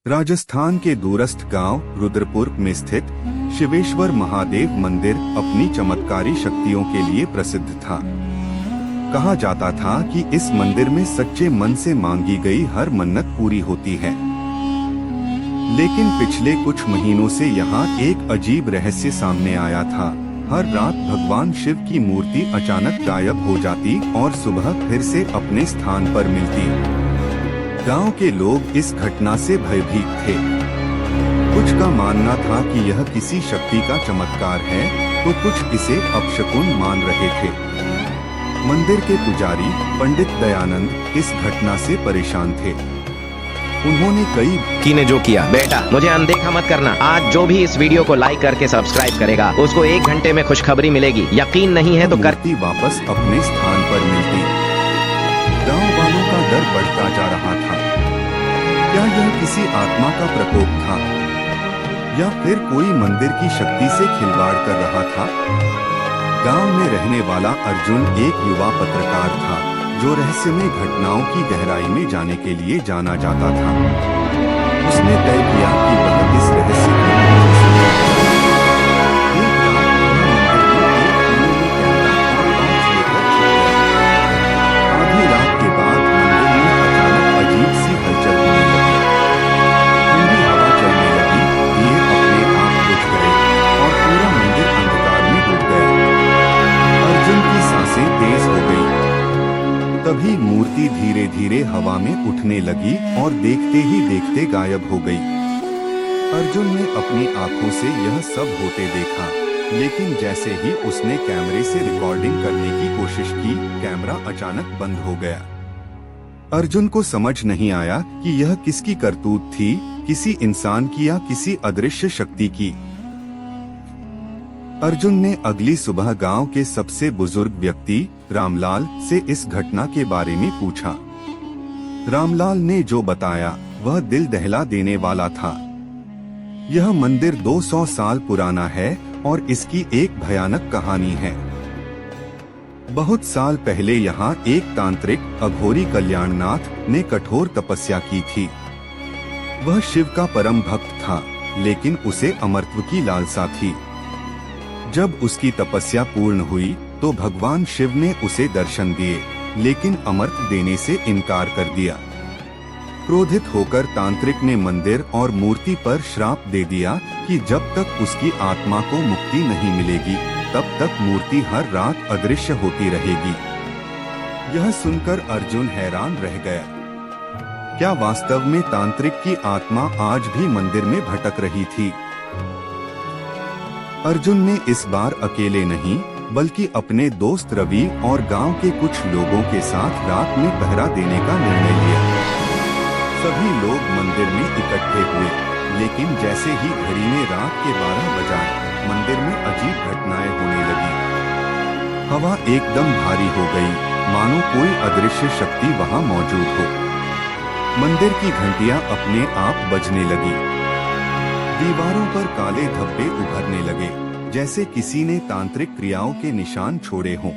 राजस्थान के दूरस्थ गांव रुद्रपुर में स्थित शिवेश्वर महादेव मंदिर अपनी चमत्कारी शक्तियों के लिए प्रसिद्ध था। कहा जाता था कि इस मंदिर में सच्चे मन से मांगी गई हर मन्नत पूरी होती है। लेकिन पिछले कुछ महीनों से यहाँ एक अजीब रहस्य सामने आया था। हर रात भगवान शिव की मूर्ति अचानक गायब हो जाती और सुबह फिर से अपने स्थान पर मिलती। गांव के लोग इस घटना से भयभीत थे। कुछ का मानना था कि यह किसी शक्ति का चमत्कार है, तो कुछ इसे अपशकुन मान रहे थे। मंदिर के पुजारी पंडित दयानंद इस घटना से परेशान थे। उन्होंने कई ने जो किया, बेटा मुझे अनदेखा मत करना। आज जो भी इस वीडियो को लाइक करके सब्सक्राइब करेगा उसको 1 घंटे में खुशखबरी मिलेगी। यकीन नहीं है तो मूर्ति वापस अपने स्थान पर मिलती। गांव वालों का डर बढ़ता जा रहा था। क्या यह किसी आत्मा का प्रकोप था या फिर कोई मंदिर की शक्ति से खिलवाड़ कर रहा था? गांव में रहने वाला अर्जुन एक युवा पत्रकार था जो रहस्यमय घटनाओं की गहराई में जाने के लिए जाना जाता था। उसने तय किया कि वह इस रहस्य को आधी रात के बाद मंदिर में अचानक अजीब सी हलचल होने लगी। ठंडी हवा चलने लगी, दिए अपने आप बुझ गए और पूरा मंदिर अंधकार में डूब गया। अर्जुन की सांसें तेज हो गई। तभी मूर्ति धीरे धीरे हवा में उठने लगी और देखते ही देखते गायब हो गई। अर्जुन ने अपनी आंखों से यह सब होते देखा, लेकिन जैसे ही उसने कैमरे से रिकॉर्डिंग करने की कोशिश की, कैमरा अचानक बंद हो गया। अर्जुन को समझ नहीं आया कि यह किसकी करतूत थी, किसी इंसान की या किसी अदृश्य शक्ति की। अर्जुन ने अगली सुबह गांव के सबसे बुजुर्ग व्यक्ति रामलाल से इस घटना के बारे में पूछा। रामलाल ने जो बताया वह दिल दहला देने वाला था। यह मंदिर 200 साल पुराना है और इसकी एक भयानक कहानी है। बहुत साल पहले यहाँ एक तांत्रिक अघोरी कल्याणनाथ ने कठोर तपस्या की थी। वह शिव का परम भक्त था, लेकिन उसे अमरत्व की लालसा थी। जब उसकी तपस्या पूर्ण हुई तो भगवान शिव ने उसे दर्शन दिए, लेकिन अमरत्व देने से इनकार कर दिया। क्रोधित होकर तांत्रिक ने मंदिर और मूर्ति पर श्राप दे दिया कि जब तक उसकी आत्मा को मुक्ति नहीं मिलेगी तब तक मूर्ति हर रात अदृश्य होती रहेगी। यह सुनकर अर्जुन हैरान रह गया। क्या वास्तव में तांत्रिक की आत्मा आज भी मंदिर में भटक रही थी? अर्जुन ने इस बार अकेले नहीं बल्कि अपने दोस्त रवि और गांव के कुछ लोगों के साथ रात में पहरा देने का निर्णय लिया। सभी लोग मंदिर में इकट्ठे हुए, लेकिन जैसे ही घड़ी में रात के 12 बजाए, मंदिर में अजीब घटनाएं होने लगी। हवा एकदम भारी हो गई, मानो कोई अदृश्य शक्ति वहां मौजूद हो। मंदिर की घंटियां अपने आप बजने लगी। दीवारों पर काले धब्बे उभरने लगे, जैसे किसी ने तांत्रिक क्रियाओं के निशान छोड़े हों।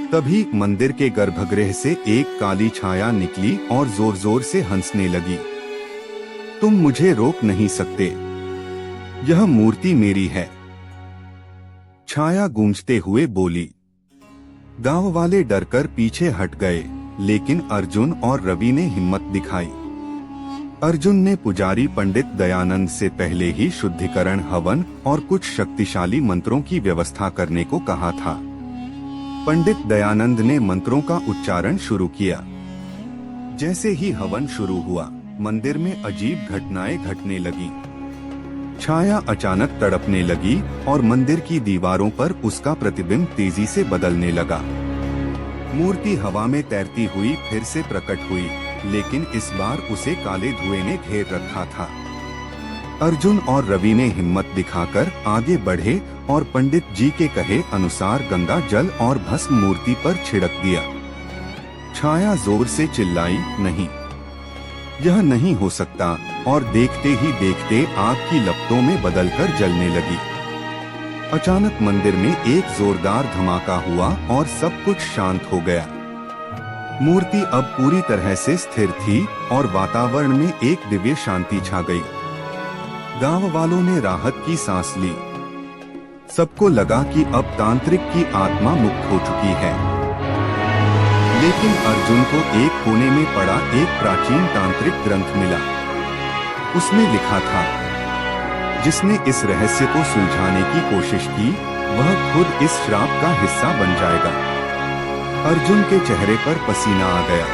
तभी मंदिर के गर्भगृह से एक काली छाया निकली और जोर जोर से हंसने लगी। तुम मुझे रोक नहीं सकते, यह मूर्ति मेरी है, छाया गूंजते हुए बोली। गांव वाले डरकर पीछे हट गए, लेकिन अर्जुन और रवि ने हिम्मत दिखाई। अर्जुन ने पुजारी पंडित दयानंद से पहले ही शुद्धिकरण हवन और कुछ शक्तिशाली मंत्रों की व्यवस्था करने को कहा था। पंडित दयानंद ने मंत्रों का उच्चारण शुरू किया। जैसे ही हवन शुरू हुआ, मंदिर में अजीब घटनाएं घटने लगी। छाया अचानक तड़पने लगी और मंदिर की दीवारों पर उसका प्रतिबिंब तेजी से बदलने लगा। मूर्ति हवा में तैरती हुई फिर से प्रकट हुई, लेकिन इस बार उसे काले धुएं ने घेर रखा था। अर्जुन और रवि ने हिम्मत दिखाकर आगे बढ़े और पंडित जी के कहे अनुसार गंगा जल और भस्म मूर्ति पर छिड़क दिया। छाया जोर से चिल्लाई, नहीं, यह नहीं हो सकता, और देखते ही देखते आग की लपटों में बदलकर जलने लगी। अचानक मंदिर में एक जोरदार धमाका हुआ और सब कुछ शांत हो गया। मूर्ति अब पूरी तरह से स्थिर थी और वातावरण में एक दिव्य शांति छा गई। गांव वालों ने राहत की सांस ली। सबको लगा कि अब तांत्रिक की आत्मा मुक्त हो चुकी है। लेकिन अर्जुन को एक कोने में पड़ा एक प्राचीन तांत्रिक ग्रंथ मिला। उसमें लिखा था, जिसने इस रहस्य को सुलझाने की कोशिश की वह खुद इस श्राप का हिस्सा बन जाएगा। अर्जुन के चेहरे पर पसीना आ गया।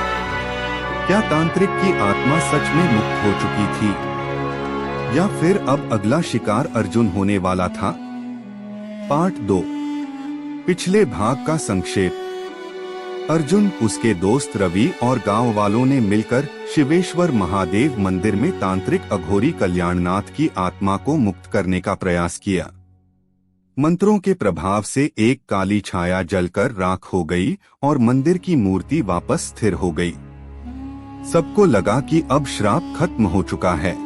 क्या तांत्रिक की आत्मा सच में मुक्त हो चुकी थी, या फिर अब अगला शिकार अर्जुन होने वाला था? पार्ट 2। पिछले भाग का संक्षेप। अर्जुन, उसके दोस्त रवि और गांव वालों ने मिलकर शिवेश्वर महादेव मंदिर में तांत्रिक अघोरी कल्याणनाथ की आत्मा को मुक्त करने का प्रयास किया। मंत्रों के प्रभाव से एक काली छाया जलकर राख हो गई और मंदिर की मूर्ति वापस स्थिर हो गई। सबको लगा कि अब श्राप खत्म हो चुका है।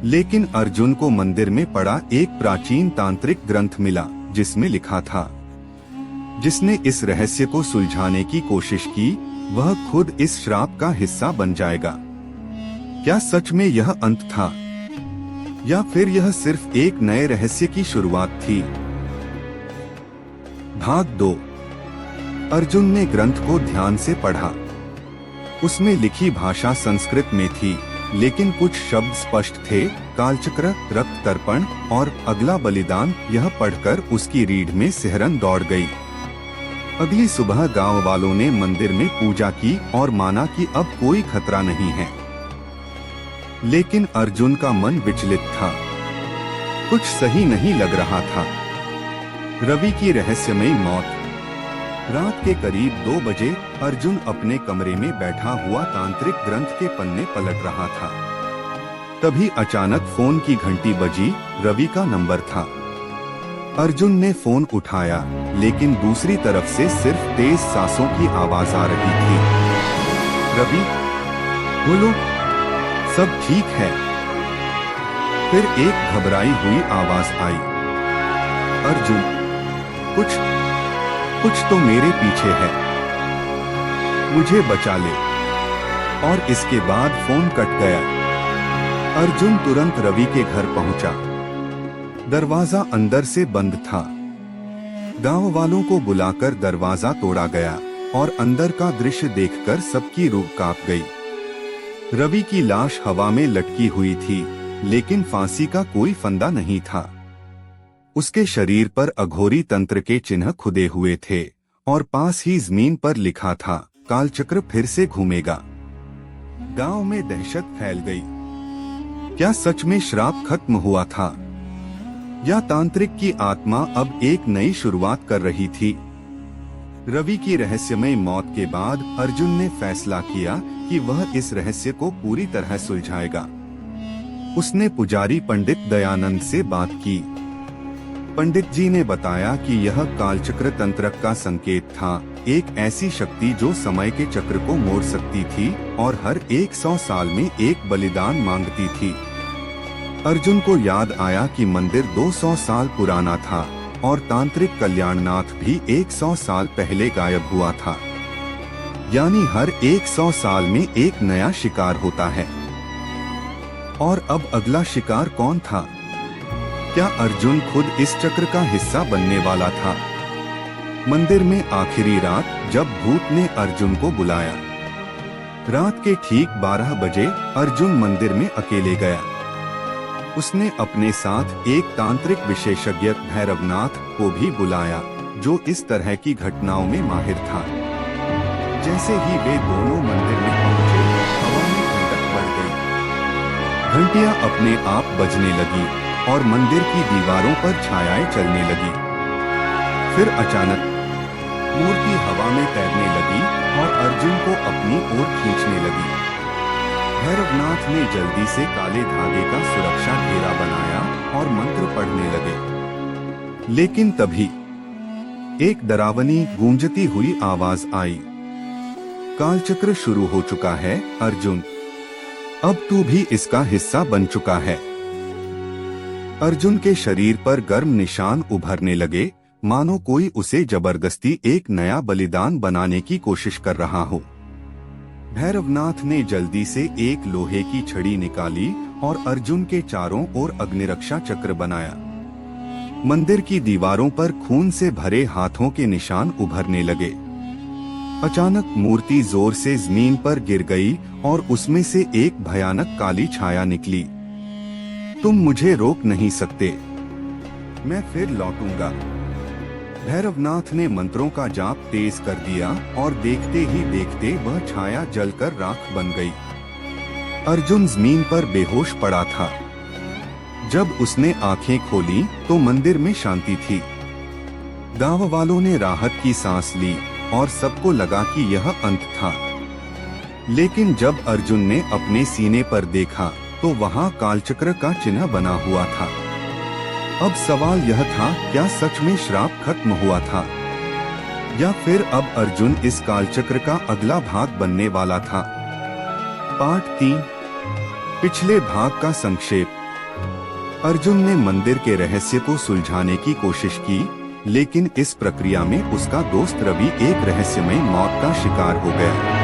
लेकिन अर्जुन को मंदिर में पड़ा एक प्राचीन तांत्रिक ग्रंथ मिला, जिसमें लिखा था, जिसने इस रहस्य को सुलझाने की कोशिश की वह खुद इस श्राप का हिस्सा बन जाएगा। क्या सच में यह अंत था, या फिर यह सिर्फ एक नए रहस्य की शुरुआत थी? भाग 2। अर्जुन ने ग्रंथ को ध्यान से पढ़ा। उसमें लिखी भाषा संस्कृत में थी, लेकिन कुछ शब्द स्पष्ट थे। कालचक्र, रक्त तर्पण और अगला बलिदान। यह पढ़कर उसकी रीढ़ में सिहरन दौड़ गई। अगली सुबह गांव वालों ने मंदिर में पूजा की और माना कि अब कोई खतरा नहीं है। लेकिन अर्जुन का मन विचलित था। कुछ सही नहीं लग रहा था। रवि की रहस्यमयी मौत। रात के करीब 2 बजे अर्जुन अपने कमरे में बैठा हुआ तांत्रिक ग्रंथ के पन्ने पलट रहा था। तभी अचानक फोन की घंटी बजी। रवि का नंबर था। अर्जुन ने फोन उठाया, लेकिन दूसरी तरफ से सिर्फ तेज सांसों की आवाज आ रही थी। रवि, बोलो, सब ठीक है? फिर एक घबराई हुई आवाज आई, अर्जुन, कुछ तो मेरे पीछे है, मुझे बचा ले। और इसके बाद फोन कट गया। अर्जुन तुरंत रवि के घर पहुंचा। दरवाजा अंदर से बंद था। गांव वालों को बुलाकर दरवाजा तोड़ा गया और अंदर का दृश्य देखकर सबकी रूह कांप गई। रवि की लाश हवा में लटकी हुई थी, लेकिन फांसी का कोई फंदा नहीं था। उसके शरीर पर अघोरी तंत्र के चिन्ह खुदे हुए थे और पास ही जमीन पर लिखा था, कालचक्र फिर से घूमेगा। गांव में दहशत फैल गई। क्या सच में श्राप खत्म हुआ था, या तांत्रिक की आत्मा अब एक नई शुरुआत कर रही थी? रवि की रहस्यमय मौत के बाद अर्जुन ने फैसला किया कि वह इस रहस्य को पूरी तरह सुलझाएगा। उसने पुजारी पंडित दयानंद से बात की। पंडित जी ने बताया कि यह कालचक्र तंत्र का संकेत था, एक ऐसी शक्ति जो समय के चक्र को मोड़ सकती थी और हर 100 साल में एक बलिदान मांगती थी। अर्जुन को याद आया कि मंदिर 200 साल पुराना था और तांत्रिक कल्याणनाथ भी 100 साल पहले गायब हुआ था। यानी हर 100 साल में एक नया शिकार होता है। और अब अगला शिकार कौन था? क्या अर्जुन खुद इस चक्र का हिस्सा बनने वाला था? मंदिर में आखिरी रात जब भूत ने अर्जुन को बुलाया। रात के ठीक 12 बजे अर्जुन मंदिर में अकेले गया। उसने अपने साथ एक तांत्रिक विशेषज्ञ भैरवनाथ को भी बुलाया, जो इस तरह की घटनाओं में माहिर था। जैसे ही वे दोनों मंदिर में पहुंचे, हवा में ठंडक बढ़ गई। घंटियां अपने आप बजने लगी और मंदिर की दीवारों पर छायाएं चलने लगी। फिर अचानक मूर्ति हवा में तैरने लगी और अर्जुन को अपनी ओर खींचने लगी। भैरवनाथ ने जल्दी से काले धागे का सुरक्षा घेरा बनाया और मंत्र पढ़ने लगे। लेकिन तभी एक डरावनी गूंजती हुई आवाज आई, कालचक्र शुरू हो चुका है अर्जुन, अब तू भी इसका हिस्सा बन चुका है। अर्जुन के शरीर पर गर्म निशान उभरने लगे, मानो कोई उसे जबरदस्ती एक नया बलिदान बनाने की कोशिश कर रहा हो। भैरवनाथ ने जल्दी से एक लोहे की छड़ी निकाली और अर्जुन के चारों ओर अग्निरक्षा चक्र बनाया। मंदिर की दीवारों पर खून से भरे हाथों के निशान उभरने लगे। अचानक मूर्ति जोर से जमीन पर गिर गई और उसमें से एक भयानक काली छाया निकली। तुम मुझे रोक नहीं सकते, मैं फिर लौटूंगा। भैरवनाथ ने मंत्रों का जाप तेज कर दिया और देखते ही देखते वह छाया जलकर राख बन गई। अर्जुन जमीन पर बेहोश पड़ा था। जब उसने आंखें खोली तो मंदिर में शांति थी। गांव वालों ने राहत की सांस ली और सबको लगा कि यह अंत था। लेकिन जब अर्जुन ने अपने सीने पर देखा तो वहां कालचक्र का चिन्ह बना हुआ था। अब सवाल यह था, क्या सच में श्राप खत्म हुआ था या फिर अब अर्जुन इस कालचक्र का अगला भाग बनने वाला था। पार्ट 3। पिछले भाग का संक्षेप। अर्जुन ने मंदिर के रहस्य को सुलझाने की कोशिश की, लेकिन इस प्रक्रिया में उसका दोस्त रवि एक रहस्यमय मौत का शिकार हो गया।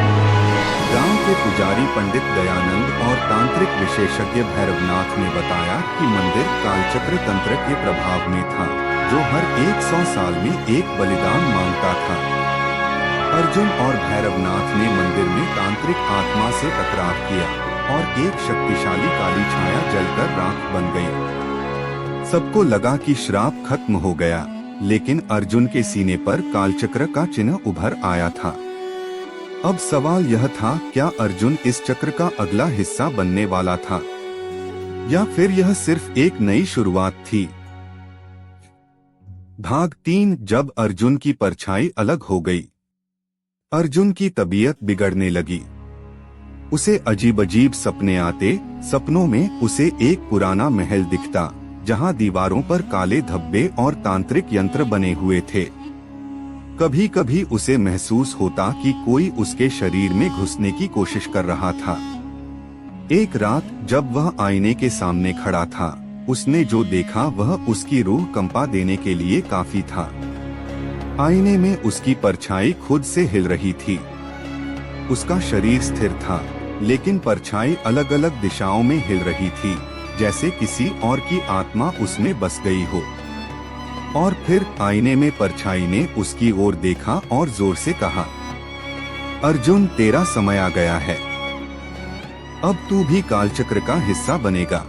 गांव के पुजारी पंडित दयानंद और तांत्रिक विशेषज्ञ भैरवनाथ ने बताया कि मंदिर कालचक्र तंत्र के प्रभाव में था, जो हर 100 साल में एक बलिदान मांगता था। अर्जुन और भैरवनाथ ने मंदिर में तांत्रिक आत्मा से टकराव किया और एक शक्तिशाली काली छाया जलकर राख बन गई। सबको लगा कि श्राप खत्म हो गया, लेकिन अर्जुन के सीने पर कालचक्र का चिन्ह उभर आया था। अब सवाल यह था, क्या अर्जुन इस चक्र का अगला हिस्सा बनने वाला था या फिर यह सिर्फ एक नई शुरुआत थी। भाग 3। जब अर्जुन की परछाई अलग हो गई। अर्जुन की तबीयत बिगड़ने लगी। उसे अजीब-अजीब सपने आते। सपनों में उसे एक पुराना महल दिखता, जहां दीवारों पर काले धब्बे और तांत्रिक यंत्र बने हुए थे। कभी कभी उसे महसूस होता कि कोई उसके शरीर में घुसने की कोशिश कर रहा था। एक रात जब वह आईने के सामने खड़ा था, उसने जो देखा वह उसकी रूह कंपा देने के लिए काफी था। आईने में उसकी परछाई खुद से हिल रही थी। उसका शरीर स्थिर था, लेकिन परछाई अलग अलग दिशाओं में हिल रही थी, जैसे किसी और की आत्मा उसमें बस गई हो। और फिर आईने में परछाई ने उसकी ओर देखा और जोर से कहा, अर्जुन, तेरा समय आ गया है। अब तू भी कालचक्र का हिस्सा बनेगा।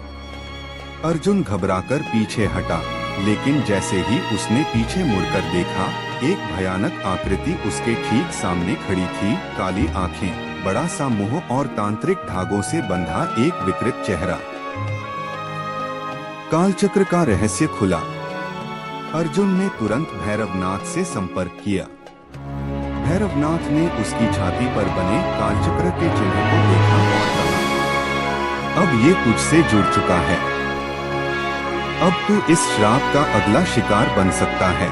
अर्जुन घबराकर पीछे हटा, लेकिन जैसे ही उसने पीछे मुड़कर देखा, एक भयानक आकृति उसके ठीक सामने खड़ी थी। काली आंखें, बड़ा सा मुंह और तांत्रिक धागों से बंधा एक विकृत चेहरा। कालचक्र का रहस्य खुला। अर्जुन ने तुरंत भैरवनाथ से संपर्क किया। भैरवनाथ ने उसकी छाती पर बने कालचक्र के चिन्ह को देखा और कहा, अब ये तुझसे जुड़ चुका है। अब तू इस श्राप का अगला शिकार बन सकता है।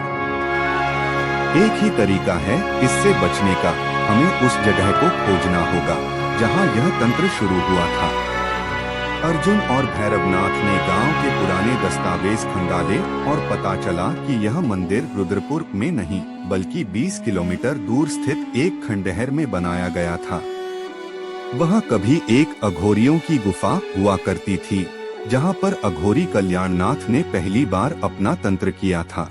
एक ही तरीका है इससे बचने का, हमें उस जगह को खोजना होगा जहां यह तंत्र शुरू हुआ था। अर्जुन और भैरवनाथ ने गांव के पुराने दस्तावेज खंगाले और पता चला कि यह मंदिर रुद्रपुर में नहीं, बल्कि 20 किलोमीटर दूर स्थित एक खंडहर में बनाया गया था। वहां कभी एक अघोरियों की गुफा हुआ करती थी, जहां पर अघोरी कल्याणनाथ ने पहली बार अपना तंत्र किया था।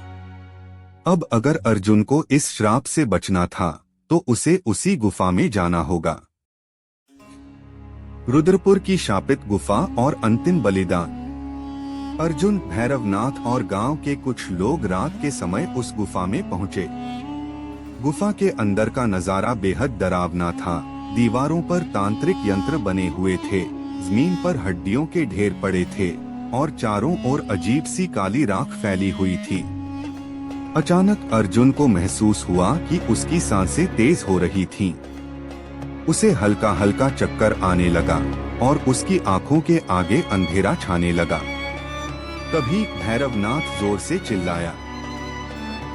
अब अगर अर्जुन को इस श्राप से बचना था, तो उसे उसी गुफा में जाना होगा। रुद्रपुर की शापित गुफा और अंतिम बलिदान। अर्जुन, भैरवनाथ और गांव के कुछ लोग रात के समय उस गुफा में पहुंचे। गुफा के अंदर का नजारा बेहद डरावना था। दीवारों पर तांत्रिक यंत्र बने हुए थे, जमीन पर हड्डियों के ढेर पड़े थे और चारों ओर अजीब सी काली राख फैली हुई थी। अचानक अर्जुन को महसूस हुआ कि उसकी सांसें तेज हो रही थीं। उसे हल्का हल्का चक्कर आने लगा और उसकी आंखों के आगे अंधेरा छाने लगा। तभी भैरवनाथ जोर से चिल्लाया,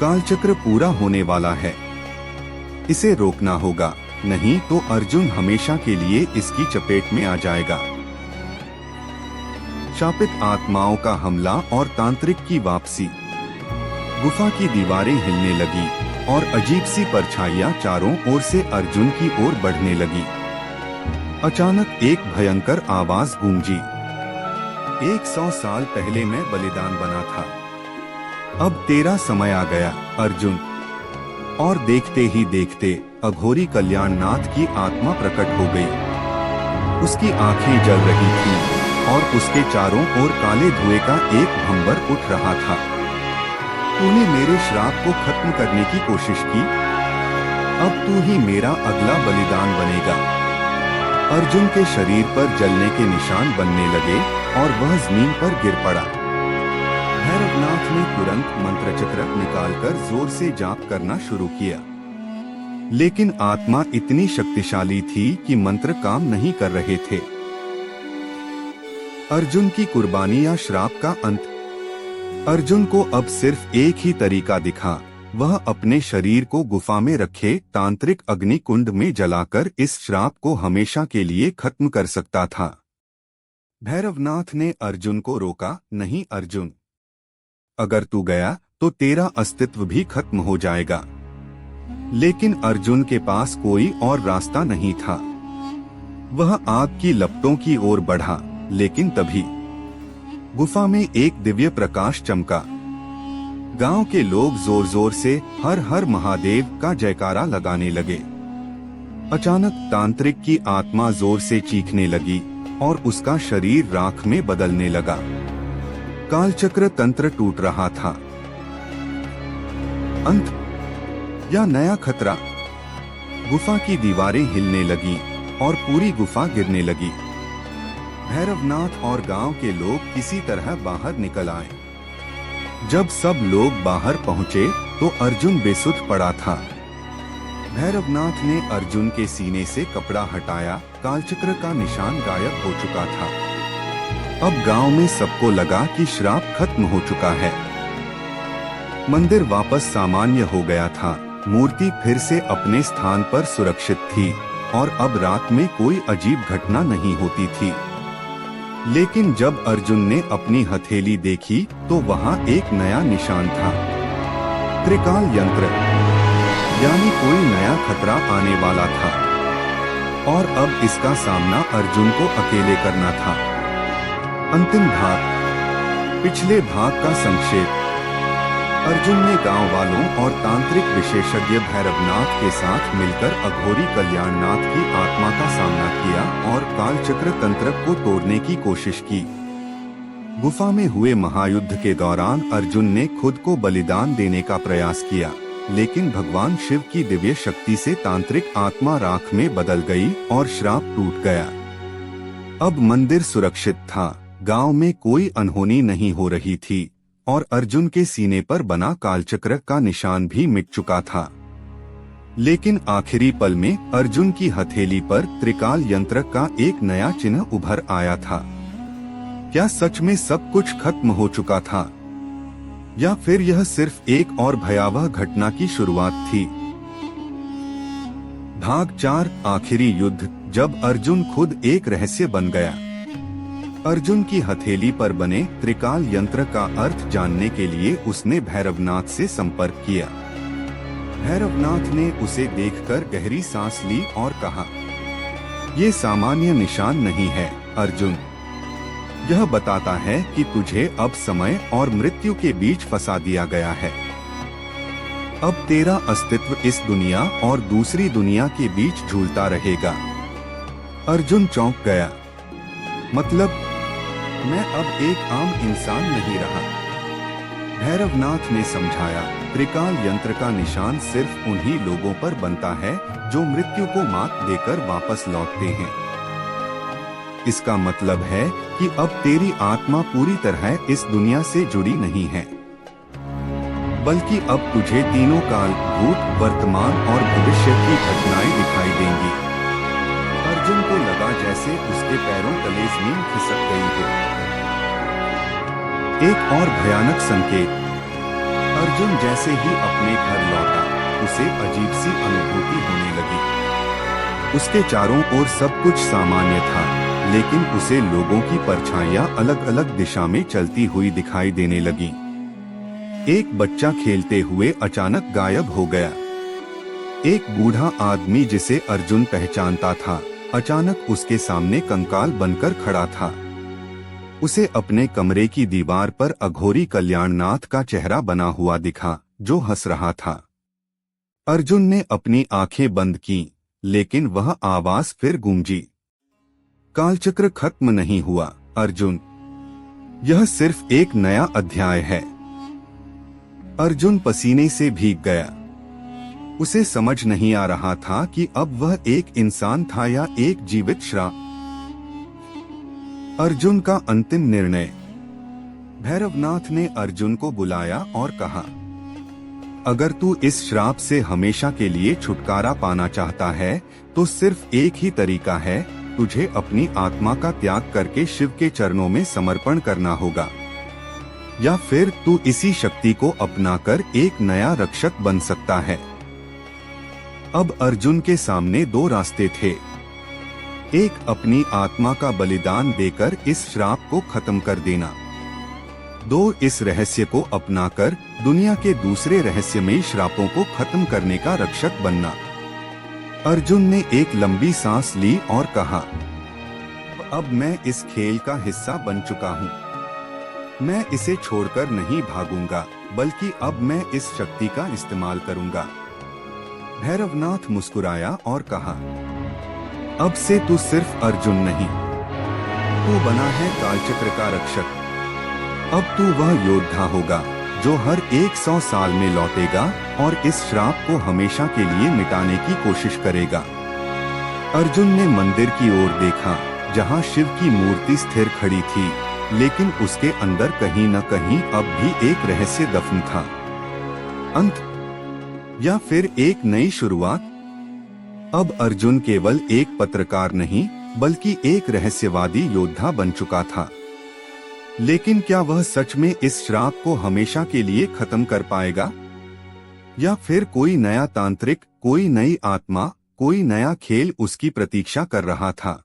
कालचक्र पूरा होने वाला है, इसे रोकना होगा, नहीं तो अर्जुन हमेशा के लिए इसकी चपेट में आ जाएगा। शापित आत्माओं का हमला और तांत्रिक की वापसी। गुफा की दीवारें हिलने लगी और अजीब सी परछाइयां चारों ओर से अर्जुन की ओर बढ़ने लगी। अचानक एक भयंकर आवाज गूंजी, 100 साल पहले मैं बलिदान बना था, अब तेरा समय आ गया अर्जुन। और देखते ही देखते अघोरी कल्याणनाथ की आत्मा प्रकट हो गई। उसकी आंखें जल रही थीं और उसके चारों ओर काले धुएं का एक भंवर उठ रहा था। तूने मेरे श्राप को खत्म करने की कोशिश की, अब तू ही मेरा अगला बलिदान बनेगा। अर्जुन के शरीर पर जलने के निशान बनने लगे और वह जमीन पर गिर पड़ा। भैरवनाथ ने तुरंत मंत्रचक्र निकालकर जोर से जाप करना शुरू किया, लेकिन आत्मा इतनी शक्तिशाली थी कि मंत्र काम नहीं कर रहे थे। अर्जुन की कुर्बानी या श्राप का अंत। अर्जुन को अब सिर्फ एक ही तरीका दिखा, वह अपने शरीर को गुफा में रखे तांत्रिक अग्नि कुंड में जलाकर इस श्राप को हमेशा के लिए खत्म कर सकता था। भैरवनाथ ने अर्जुन को रोका, नहीं अर्जुन, अगर तू गया तो तेरा अस्तित्व भी खत्म हो जाएगा। लेकिन अर्जुन के पास कोई और रास्ता नहीं था। वह आग की लपटों की ओर बढ़ा, लेकिन तभी गुफा में एक दिव्य प्रकाश चमका। गांव के लोग जोर जोर से हर हर महादेव का जयकारा लगाने लगे। अचानक तांत्रिक की आत्मा जोर से चीखने लगी और उसका शरीर राख में बदलने लगा। कालचक्र तंत्र टूट रहा था। अंत या नया खतरा। गुफा की दीवारें हिलने लगी और पूरी गुफा गिरने लगी। भैरवनाथ और गांव के लोग किसी तरह बाहर निकल आए। जब सब लोग बाहर पहुंचे तो अर्जुन बेसुध पड़ा था। भैरवनाथ ने अर्जुन के सीने से कपड़ा हटाया, कालचक्र का निशान गायब हो चुका था। अब गांव में सबको लगा कि श्राप खत्म हो चुका है। मंदिर वापस सामान्य हो गया था, मूर्ति फिर से अपने स्थान पर सुरक्षित थी और अब रात में कोई अजीब घटना नहीं होती थी। लेकिन जब अर्जुन ने अपनी हथेली देखी तो वहां एक नया निशान था, त्रिकाल यंत्र, यानी कोई नया खतरा आने वाला था और अब इसका सामना अर्जुन को अकेले करना था। अंतिम भाग। पिछले भाग का संक्षेप। अर्जुन ने गांव वालों और तांत्रिक विशेषज्ञ भैरवनाथ के साथ मिलकर अघोरी कल्याणनाथ की आत्मा का सामना किया और कालचक्र तंत्र को तोड़ने की कोशिश की। गुफा में हुए महायुद्ध के दौरान अर्जुन ने खुद को बलिदान देने का प्रयास किया, लेकिन भगवान शिव की दिव्य शक्ति से तांत्रिक आत्मा राख में बदल गई और श्राप टूट गया। अब मंदिर सुरक्षित था, गांव में कोई अनहोनी नहीं हो रही थी और अर्जुन के सीने पर बना कालचक्र का निशान भी मिट चुका था। लेकिन आखिरी पल में अर्जुन की हथेली पर त्रिकाल यंत्र का एक नया चिन्ह उभर आया था। क्या सच में सब कुछ खत्म हो चुका था, या फिर यह सिर्फ एक और भयावह घटना की शुरुआत थी? भाग 4, आखिरी युद्ध। जब अर्जुन खुद एक रहस्य बन गया। अर्जुन की हथेली पर बने त्रिकाल यंत्र का अर्थ जानने के लिए उसने भैरवनाथ से संपर्क किया। भैरवनाथ ने उसे देखकर गहरी सांस ली और कहा, ये सामान्य निशान नहीं है अर्जुन, यह बताता है कि तुझे अब समय और मृत्यु के बीच फंसा दिया गया है। अब तेरा अस्तित्व इस दुनिया और दूसरी दुनिया के बीच झूलता रहेगा। अर्जुन चौंक गया, मतलब मैं अब एक आम इंसान नहीं रहा। भैरवनाथ ने समझाया, त्रिकाल यंत्र का निशान सिर्फ उन्हीं लोगों पर बनता है जो मृत्यु को मात देकर वापस लौटते हैं। इसका मतलब है कि अब तेरी आत्मा पूरी तरह इस दुनिया से जुड़ी नहीं है, बल्कि अब तुझे तीनों काल, भूत, वर्तमान और भविष्य की घटनाएं दिखाई देंगी। अर्जुन को लगा जैसे उसके पैरों तले जमीन खिसक गई हो। एक और भयानक संकेत। अर्जुन जैसे ही अपने घर लौटा, उसे अजीब सी अनुभूति होने लगी। उसके चारों ओर सब कुछ सामान्य था, लेकिन उसे लोगों की परछाइयां अलग अलग दिशा में चलती हुई दिखाई देने लगी। एक बच्चा खेलते हुए अचानक गायब हो गया। एक बूढ़ा आदमी जिसे अर्जुन पहचानता था, अचानक उसके सामने कंकाल बनकर खड़ा था। उसे अपने कमरे की दीवार पर अघोरी कल्याणनाथ का चेहरा बना हुआ दिखा, जो हंस रहा था। अर्जुन ने अपनी आंखें बंद की, लेकिन वह आवाज फिर गूंजी, कालचक्र खत्म नहीं हुआ अर्जुन, यह सिर्फ एक नया अध्याय है। अर्जुन पसीने से भीग गया। उसे समझ नहीं आ रहा था कि अब वह एक इंसान था या एक जीवित श्राप। अर्जुन का अंतिम निर्णय। भैरवनाथ ने अर्जुन को बुलाया और कहा, अगर तू इस श्राप से हमेशा के लिए छुटकारा पाना चाहता है तो सिर्फ एक ही तरीका है, तुझे अपनी आत्मा का त्याग करके शिव के चरणों में समर्पण करना होगा, या फिर तू इसी शक्ति को अपनाकर एक नया रक्षक बन सकता है। अब अर्जुन के सामने दो रास्ते थे। एक, अपनी आत्मा का बलिदान देकर इस श्राप को खत्म कर देना। दो, इस रहस्य को अपनाकर दुनिया के दूसरे रहस्यमयी श्रापों को खत्म करने का रक्षक बनना। अर्जुन ने एक लंबी सांस ली और कहा, अब मैं इस खेल का हिस्सा बन चुका हूँ। मैं इसे छोड़कर नहीं भागूंगा, बल्कि अब मैं इस शक्ति का इस्तेमाल करूंगा। भैरवनाथ मुस्कुराया और कहा, अब से तू सिर्फ अर्जुन नहीं, तू बना है कालचक्र का रक्षक। अब तू वह योद्धा होगा जो हर 100 साल में लौटेगा और इस श्राप को हमेशा के लिए मिटाने की कोशिश करेगा। अर्जुन ने मंदिर की ओर देखा, जहां शिव की मूर्ति स्थिर खड़ी थी, लेकिन उसके अंदर कहीं न कहीं अब भी एक रहस्य दफन था। अंत या फिर एक नई शुरुआत। अब अर्जुन केवल एक पत्रकार नहीं, बल्कि एक रहस्यवादी योद्धा बन चुका था। लेकिन क्या वह सच में इस श्राप को हमेशा के लिए खत्म कर पाएगा, या फिर कोई नया तांत्रिक, कोई नई आत्मा, कोई नया खेल उसकी प्रतीक्षा कर रहा था।